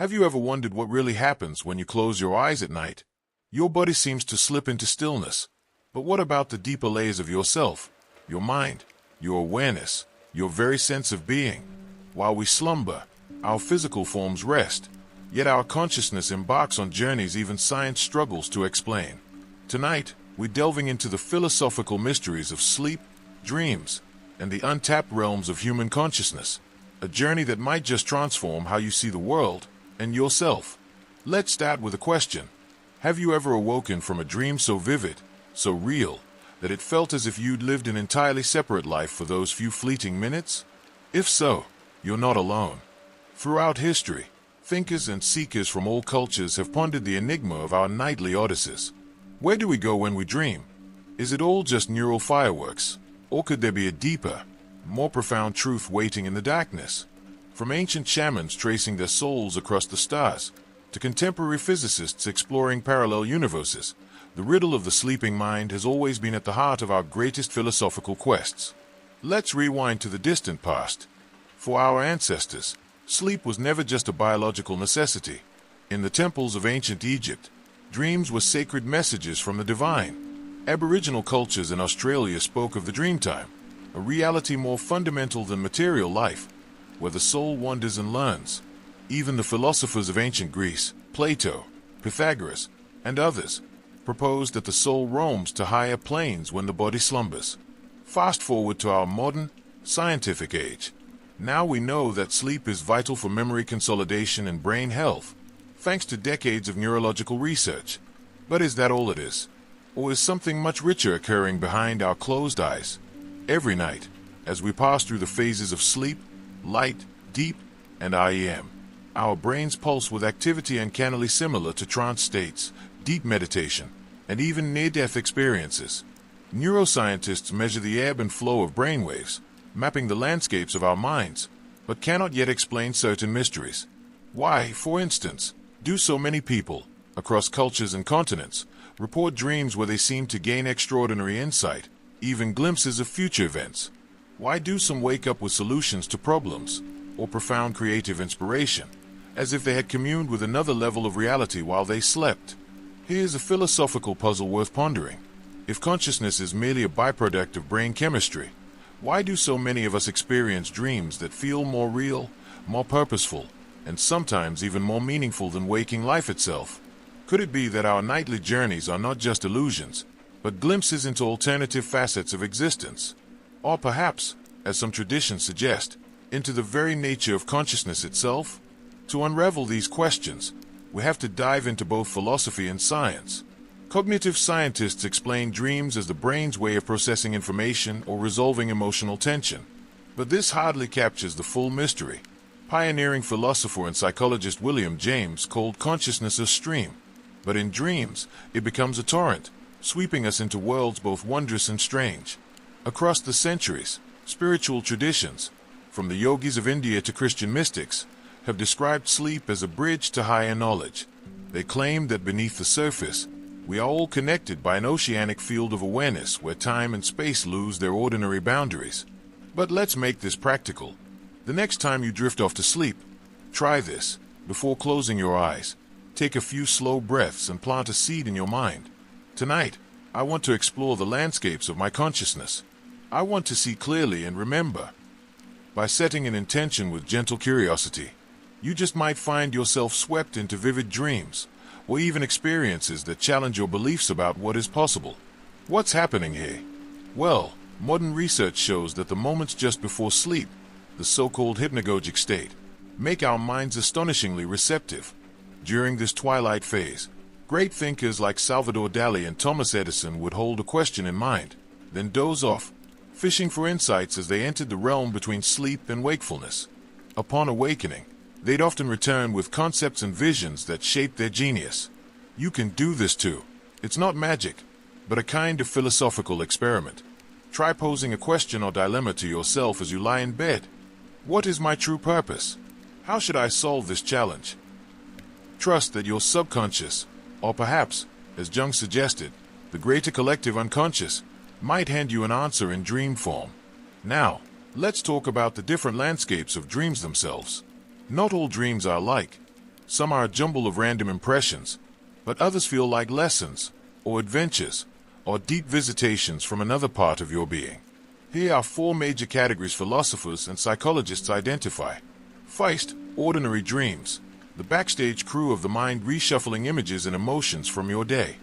Have you ever wondered what really happens when you close your eyes at night? Your body seems to slip into stillness. But what about the deeper layers of yourself, your mind, your awareness, your very sense of being? While we slumber, our physical forms rest, yet our consciousness embarks on journeys even science struggles to explain. Tonight, we're delving into the philosophical mysteries of sleep, dreams, and the untapped realms of human consciousness, a journey that might just transform how you see the world and yourself. Let's start with a question. Have you ever awoken from a dream so vivid, so real, that it felt as if you'd lived an entirely separate life for those few fleeting minutes? If so, you're not alone. Throughout history, thinkers and seekers from all cultures have pondered the enigma of our nightly odysseys. Where do we go when we dream? Is it all just neural fireworks? Or could there be a deeper, more profound truth waiting in the darkness? From ancient shamans tracing their souls across the stars, to contemporary physicists exploring parallel universes, the riddle of the sleeping mind has always been at the heart of our greatest philosophical quests. Let's rewind to the distant past. For our ancestors, sleep was never just a biological necessity. In the temples of ancient Egypt, dreams were sacred messages from the divine. Aboriginal cultures in Australia spoke of the dreamtime, a reality more fundamental than material life, where the soul wanders and learns. Even the philosophers of ancient Greece, Plato, Pythagoras, and others, proposed that the soul roams to higher planes when the body slumbers. Fast forward to our modern, scientific age. Now we know that sleep is vital for memory consolidation and brain health, thanks to decades of neurological research. But is that all it is? Or is something much richer occurring behind our closed eyes? Every night, as we pass through the phases of sleep, light, deep, and REM, our brains pulse with activity uncannily similar to trance states, deep meditation, and even near-death experiences. Neuroscientists measure the ebb and flow of brainwaves, mapping the landscapes of our minds, but cannot yet explain certain mysteries. Why, for instance, do so many people, across cultures and continents, report dreams where they seem to gain extraordinary insight, even glimpses of future events? Why do some wake up with solutions to problems, or profound creative inspiration, as if they had communed with another level of reality while they slept? Here's a philosophical puzzle worth pondering. If consciousness is merely a byproduct of brain chemistry, why do so many of us experience dreams that feel more real, more purposeful, and sometimes even more meaningful than waking life itself? Could it be that our nightly journeys are not just illusions, but glimpses into alternative facets of existence? Or perhaps, as some traditions suggest, into the very nature of consciousness itself? To unravel these questions, we have to dive into both philosophy and science. Cognitive scientists explain dreams as the brain's way of processing information or resolving emotional tension. But this hardly captures the full mystery. Pioneering philosopher and psychologist William James called consciousness a stream. But in dreams, it becomes a torrent, sweeping us into worlds both wondrous and strange. Across the centuries, spiritual traditions, from the yogis of India to Christian mystics, have described sleep as a bridge to higher knowledge. They claim that beneath the surface, we are all connected by an oceanic field of awareness where time and space lose their ordinary boundaries. But let's make this practical. The next time you drift off to sleep, try this. Before closing your eyes, take a few slow breaths and plant a seed in your mind. Tonight, I want to explore the landscapes of my consciousness. I want to see clearly and remember. By setting an intention with gentle curiosity, you just might find yourself swept into vivid dreams, or even experiences that challenge your beliefs about what is possible. What's happening here? Well, modern research shows that the moments just before sleep, the so-called hypnagogic state, make our minds astonishingly receptive. During this twilight phase, great thinkers like Salvador Dali and Thomas Edison would hold a question in mind, then doze off, fishing for insights as they entered the realm between sleep and wakefulness. Upon awakening, they'd often return with concepts and visions that shaped their genius. You can do this too. It's not magic, but a kind of philosophical experiment. Try posing a question or dilemma to yourself as you lie in bed. What is my true purpose? How should I solve this challenge? Trust that your subconscious, or perhaps, as Jung suggested, the greater collective unconscious, might hand you an answer in dream form. Now, let's talk about the different landscapes of dreams themselves. Not all dreams are alike. Some are a jumble of random impressions, but others feel like lessons, or adventures, or deep visitations from another part of your being. Here are 4 major categories philosophers and psychologists identify. First, ordinary dreams, the backstage crew of the mind reshuffling images and emotions from your day.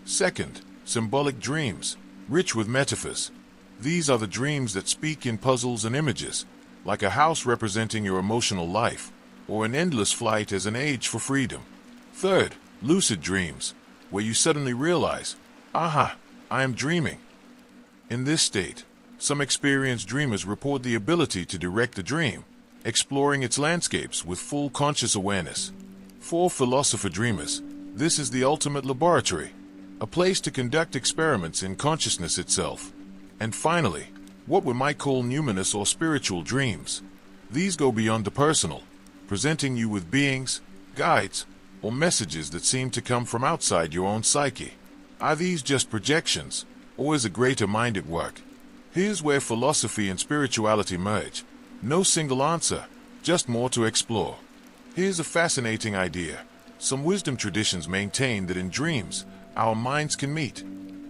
Second, symbolic dreams, rich with metaphors. These are the dreams that speak in puzzles and images, like a house representing your emotional life, or an endless flight as an age for freedom. Third, lucid dreams, where you suddenly realize, aha, I am dreaming. In this state, some experienced dreamers report the ability to direct the dream, exploring its landscapes with full conscious awareness. For philosopher dreamers, this is the ultimate laboratory, a place to conduct experiments in consciousness itself. And finally, what we might call numinous or spiritual dreams. These go beyond the personal, presenting you with beings, guides, or messages that seem to come from outside your own psyche. Are these just projections, or is a greater mind at work? Here's where philosophy and spirituality merge. No single answer, just more to explore. Here's a fascinating idea. Some wisdom traditions maintain that in dreams, our minds can meet.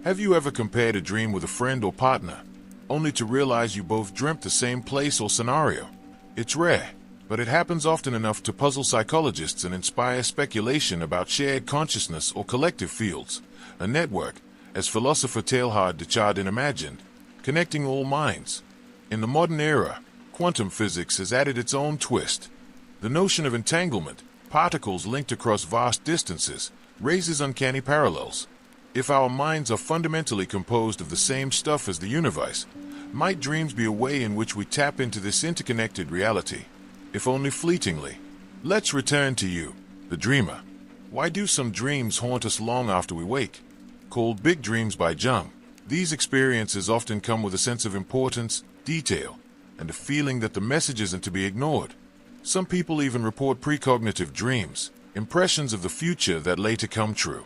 Have you ever compared a dream with a friend or partner, only to realize you both dreamt the same place or scenario? It's rare, but it happens often enough to puzzle psychologists and inspire speculation about shared consciousness or collective fields, a network, as philosopher Teilhard de Chardin imagined, connecting all minds. In the modern era, quantum physics has added its own twist. The notion of entanglement, particles linked across vast distances, raises uncanny parallels. If our minds are fundamentally composed of the same stuff as the universe, might dreams be a way in which we tap into this interconnected reality, if only fleetingly? Let's return to you, the dreamer. Why do some dreams haunt us long after we wake? Called big dreams by Jung, these experiences often come with a sense of importance, detail, and a feeling that the message isn't to be ignored. Some people even report precognitive dreams, impressions of the future that later come true.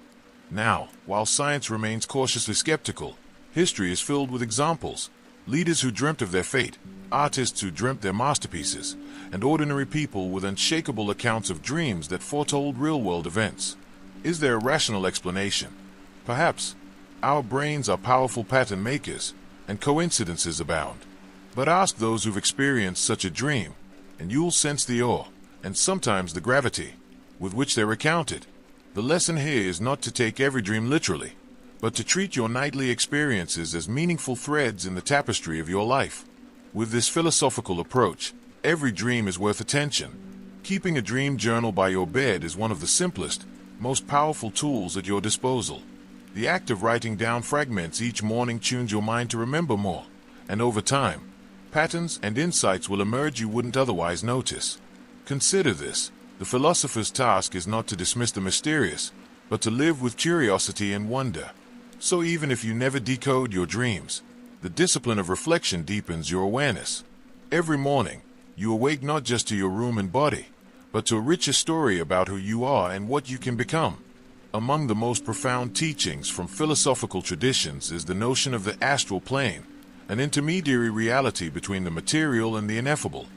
Now, while science remains cautiously skeptical, history is filled with examples. Leaders who dreamt of their fate, artists who dreamt their masterpieces, and ordinary people with unshakable accounts of dreams that foretold real-world events. Is there a rational explanation? Perhaps. Our brains are powerful pattern makers, and coincidences abound. But ask those who've experienced such a dream, and you'll sense the awe, and sometimes the gravity, with which they're recounted. The lesson here is not to take every dream literally, but to treat your nightly experiences as meaningful threads in the tapestry of your life. With this philosophical approach, every dream is worth attention. Keeping a dream journal by your bed is one of the simplest, most powerful tools at your disposal. The act of writing down fragments each morning tunes your mind to remember more, and over time, patterns and insights will emerge you wouldn't otherwise notice. Consider this. The philosopher's task is not to dismiss the mysterious, but to live with curiosity and wonder. So even if you never decode your dreams, the discipline of reflection deepens your awareness. Every morning, you awake not just to your room and body, but to a richer story about who you are and what you can become. Among the most profound teachings from philosophical traditions is the notion of the astral plane, an intermediary reality between the material and the ineffable.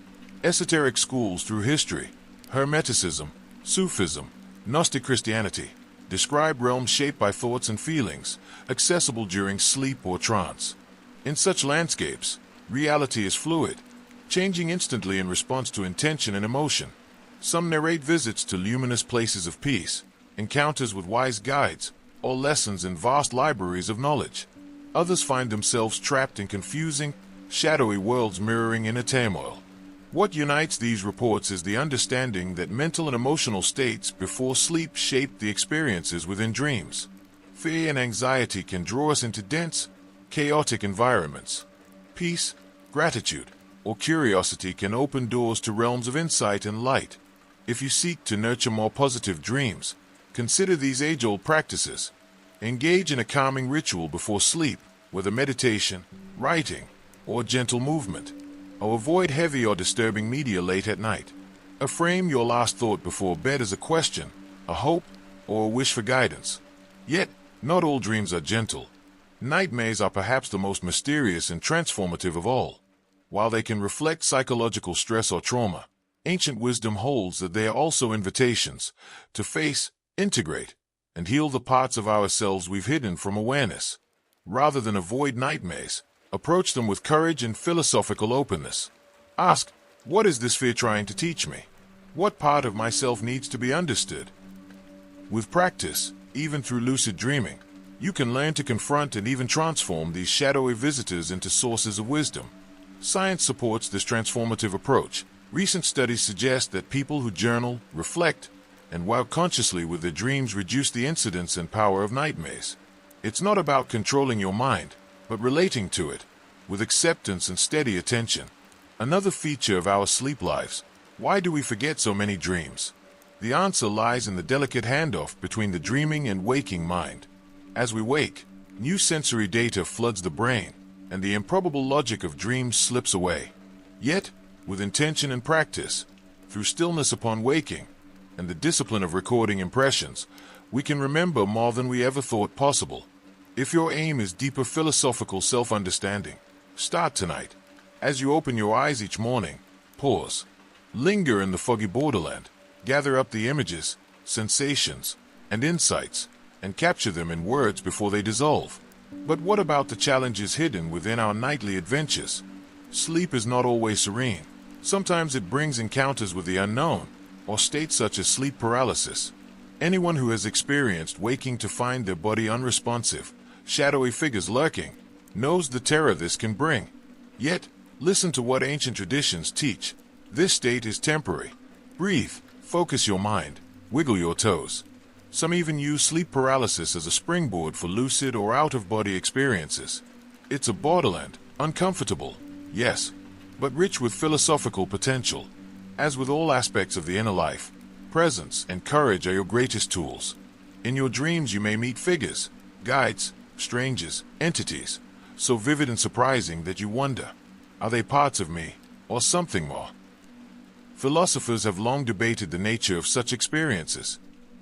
Esoteric schools through history, Hermeticism, Sufism, Gnostic Christianity, describe realms shaped by thoughts and feelings, accessible during sleep or trance. In such landscapes, reality is fluid, changing instantly in response to intention and emotion. Some narrate visits to luminous places of peace, encounters with wise guides, or lessons in vast libraries of knowledge. Others find themselves trapped in confusing, shadowy worlds mirroring inner turmoil. What unites these reports is the understanding that mental and emotional states before sleep shape the experiences within dreams. Fear and anxiety can draw us into dense, chaotic environments. Peace, gratitude, or curiosity can open doors to realms of insight and light. If you seek to nurture more positive dreams, consider these age-old practices. Engage in a calming ritual before sleep, whether meditation, writing, or gentle movement. Or avoid heavy or disturbing media late at night. Frame your last thought before bed as a question, a hope, or a wish for guidance. Yet, not all dreams are gentle. Nightmares are perhaps the most mysterious and transformative of all. While they can reflect psychological stress or trauma, ancient wisdom holds that they are also invitations to face, integrate, and heal the parts of ourselves we've hidden from awareness. Rather than avoid nightmares, approach them with courage and philosophical openness. Ask, what is this fear trying to teach me? What part of myself needs to be understood? With practice, even through lucid dreaming, you can learn to confront and even transform these shadowy visitors into sources of wisdom. Science supports this transformative approach. Recent studies suggest that people who journal, reflect, and work consciously with their dreams reduce the incidence and power of nightmares. It's not about controlling your mind, but relating to it, with acceptance and steady attention. Another feature of our sleep lives. Why do we forget so many dreams? The answer lies in the delicate handoff between the dreaming and waking mind. As we wake, new sensory data floods the brain, and the improbable logic of dreams slips away. Yet, with intention and practice, through stillness upon waking, and the discipline of recording impressions, we can remember more than we ever thought possible. If your aim is deeper philosophical self-understanding, start tonight. As you open your eyes each morning, pause. Linger in the foggy borderland. Gather up the images, sensations, and insights, and capture them in words before they dissolve. But what about the challenges hidden within our nightly adventures? Sleep is not always serene. Sometimes it brings encounters with the unknown, or states such as sleep paralysis. Anyone who has experienced waking to find their body unresponsive, shadowy figures lurking, knows the terror this can bring. Yet, listen to what ancient traditions teach. This state is temporary. Breathe, focus your mind, wiggle your toes. Some even use sleep paralysis as a springboard for lucid or out-of-body experiences. It's a borderland, uncomfortable, yes, but rich with philosophical potential. As with all aspects of the inner life, presence and courage are your greatest tools. In your dreams you may meet figures, guides, strangers, entities, so vivid and surprising that you wonder, are they parts of me, or something more? Philosophers have long debated the nature of such experiences.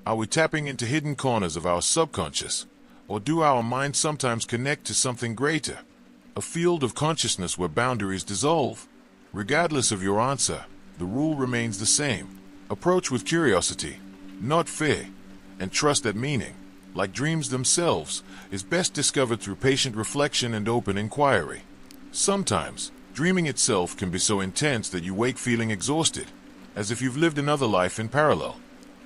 Are we tapping into hidden corners of our subconscious, or do our minds sometimes connect to something greater? A field of consciousness where boundaries dissolve. Regardless of your answer, the rule remains the same. Approach with curiosity, not fear, and trust that meaning, like dreams themselves, is best discovered through patient reflection and open inquiry. Sometimes, dreaming itself can be so intense that you wake feeling exhausted, as if you've lived another life in parallel.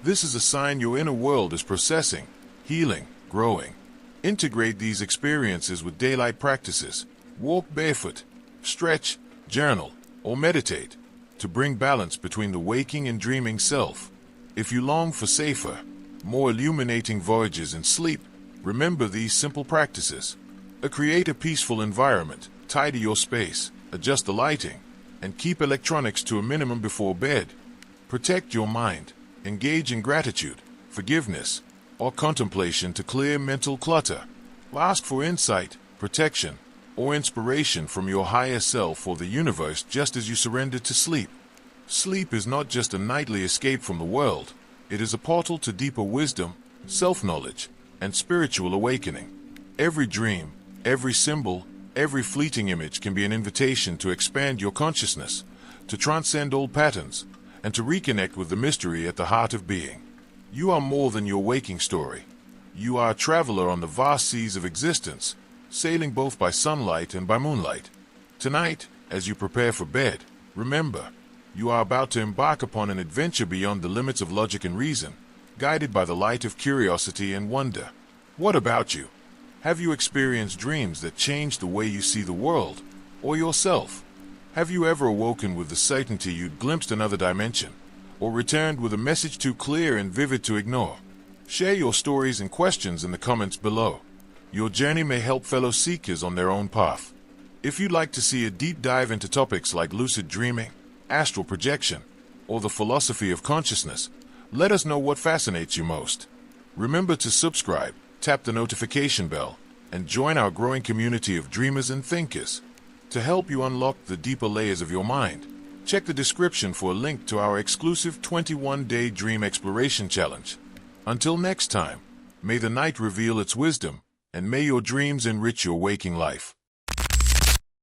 This is a sign your inner world is processing, healing, growing. Integrate these experiences with daylight practices. Walk barefoot, stretch, journal, or meditate to bring balance between the waking and dreaming self. If you long for safer, more illuminating voyages in sleep, remember these simple practices. Create a peaceful environment, tidy your space, adjust the lighting, and keep electronics to a minimum before bed. Protect your mind. Engage in gratitude, forgiveness, or contemplation to clear mental clutter. Ask for insight, protection, or inspiration from your higher self or the universe just as you surrender to sleep. Sleep is not just a nightly escape from the world. It is a portal to deeper wisdom, self-knowledge, and spiritual awakening. Every dream, every symbol, every fleeting image can be an invitation to expand your consciousness, to transcend old patterns, and to reconnect with the mystery at the heart of being. You are more than your waking story. You are a traveler on the vast seas of existence, sailing both by sunlight and by moonlight. Tonight, as you prepare for bed, remember, you are about to embark upon an adventure beyond the limits of logic and reason, guided by the light of curiosity and wonder. What about you? Have you experienced dreams that changed the way you see the world, or yourself? Have you ever awoken with the certainty you'd glimpsed another dimension, or returned with a message too clear and vivid to ignore? Share your stories and questions in the comments below. Your journey may help fellow seekers on their own path. If you'd like to see a deep dive into topics like lucid dreaming, astral projection, or the philosophy of consciousness, let us know what fascinates you most. Remember to subscribe, tap the notification bell, and join our growing community of dreamers and thinkers. To help you unlock the deeper layers of your mind, check the description for a link to our exclusive 21-day Dream Exploration Challenge. Until next time, may the night reveal its wisdom, and may your dreams enrich your waking life.